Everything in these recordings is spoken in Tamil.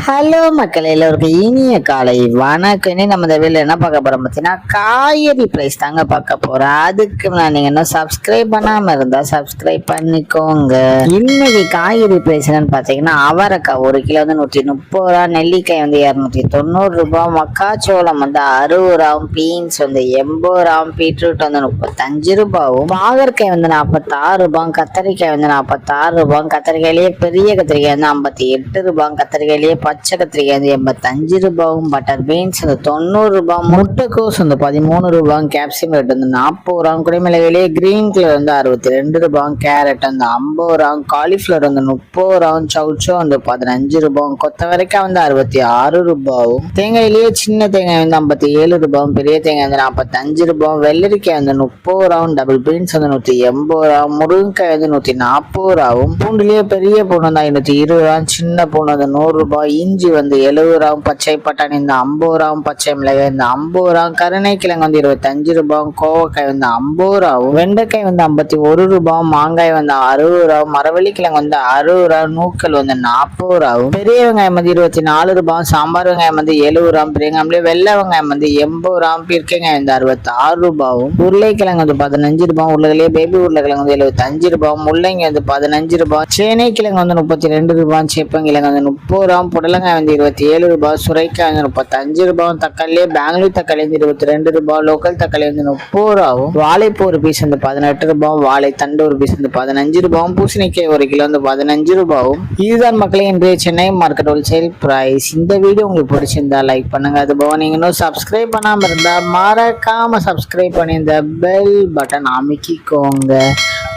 ஹலோ மக்கள் எல்லோருக்கும் இனிய காலை வணக்கம். இனி நம்ம இந்த வீடியோல என்ன பார்க்க போறோம் பார்த்தீங்கன்னா காய்கறி பிரைஸ் தாங்க பார்க்க போறோம். அதுக்கு நீங்க இன்னும் சப்ஸ்கிரைப் பண்ணாம இருந்தா சப்ஸ்கிரைப் பண்ணிக்கோங்க. இன்னைக்கு காய்கறி பிரைஸ் என்னன்னு பார்த்தீங்கன்னா அவரைக்காய் 1 கிலோ வந்து 130 ரூபா, நெல்லிக்காய் வந்து 290 ரூபாய், மக்காச்சோளம் வந்து 60 ரூபாயும், பீன்ஸ் வந்து 80 ரூபாயும், பீட்ரூட் வந்து 35 ரூபாயும், பாகற்காய் வந்து 46 ரூபாயும், கத்தரிக்காய் வந்து 46 ரூபாயும், கத்தரிக்காயிலேயே பெரிய கத்திரிக்காய் வந்து 58 ரூபாயும், கத்திரிக்காயிலேயே பச்சை கத்திரிக்காய் வந்து 85 ரூபாயும், பட்டர் பீன்ஸ் வந்து 90 ரூபாய், முட்டைக்கோஸ் வந்து 13 ரூபாயும், கேப்சிகம் ரேட் வந்து 40 ரூபாயும், குடிமிளகிலேயே கிரீன் கலர் வந்து 62 ரூபாயும், கேரட் வந்து 50 ரூபாயும், காலிஃபிளவர் வந்து 30 ரூபாயும், சவுச்சோ வந்து 15 ரூபாயும், கொத்தவரைக்காய் வந்து 66 ரூபாயும், தேங்காயிலேயே சின்ன தேங்காய் வந்து 57 ரூபாயும், பெரிய தேங்காய் வந்து 45 ரூபாயும், வெள்ளரிக்காய் வந்து 30 ரூபாயும், டபுள் பீன்ஸ் வந்து 180 ரூபாயும், முருங்கைக்காய் வந்து 140 ரூபாயும், பூண்டுலேயே பெரிய பூண்டு வந்து 520 ரூபாயும், சின்ன பூண்டு வந்து 100 ரூபாய், இஞ்சி வந்து 70 ரூபாயும், பச்சை பட்டாணி இந்த 50 ரூபாயும், பச்சை மிளகாய் இந்த 50 ரூபாயும், கருணைக்கிழங்கு வந்து 25 ரூபாயும், கோவக்காய் வந்து 50 ரூபாயும், வெண்டைக்காய் வந்து 51 ரூபாயும், மாங்காய் வந்து 60 ரூபாயும், மரவள்ளிக்கிழங்கு வந்து 60 ரூபாயும், நூக்கல் வந்து 40 ரூபாயும், பெரிய வெங்காயம் வந்து 24 ரூபாயும், சாம்பார் வெங்காயம் வந்து 70 ரூபாயும், பெரிய வெள்ளை வெங்காயம் வந்து 80 ரூபாயும், பீர்க்கங்காய் வந்து 66 ரூபாயும், உருளைக்கிழங்கு வந்து 15 ரூபாயும், உருளைக்கிழங்கு பேபி உருளைக்கிழங்கு வந்து 75 ரூபாயும், முள்ளங்கி வந்து 15 ரூபாயும், சேனைக்கிழங்கு வந்து 32 ரூபாயும், சேப்பங்கிழங்கு வந்து 30 ரூபாயும், புடலங்காய் வந்து 27 ரூபாய், சுரைக்காய் வந்து 35 ரூபாயும், தக்காளியே பெங்களூர் தக்காளி வந்து 22 ரூபாய், லோக்கல் தக்காளி வந்து 30 ரூபாயும், வாழைப்பூ ஒரு பீஸ் வந்து 18 ரூபாயும், வாழை தண்டு ஒரு பீஸ் வந்து 15 ரூபாயும், பூசணிக்காய் 1 கிலோ வந்து 15 ரூபாயும். இதுதான் மக்களே இன்றைய சென்னை மார்க்கெட் ஹோல்சேல் பிரைஸ். இந்த வீடியோ உங்களுக்கு பிடிச்சிருந்தா லைக் பண்ணுங்க. அது போக நீங்க இன்னும் சப்ஸ்கிரைப் பண்ணாம இருந்தா மறக்காம சப்ஸ்கிரைப் பண்ணி இந்த பெல் பட்டன் அமைக்கிக்கோங்க.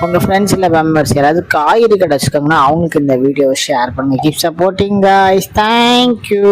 உங்கள் ஃப்ரெண்ட்ஸ் இல்லை மெம்பர்ஸ் யாராவது காய்கறி கடை வச்சுக்கோங்கன்னா அவங்களுக்கு இந்த வீடியோவை ஷேர் பண்ணுங்கள். Keep supporting guys. தேங்க்யூ.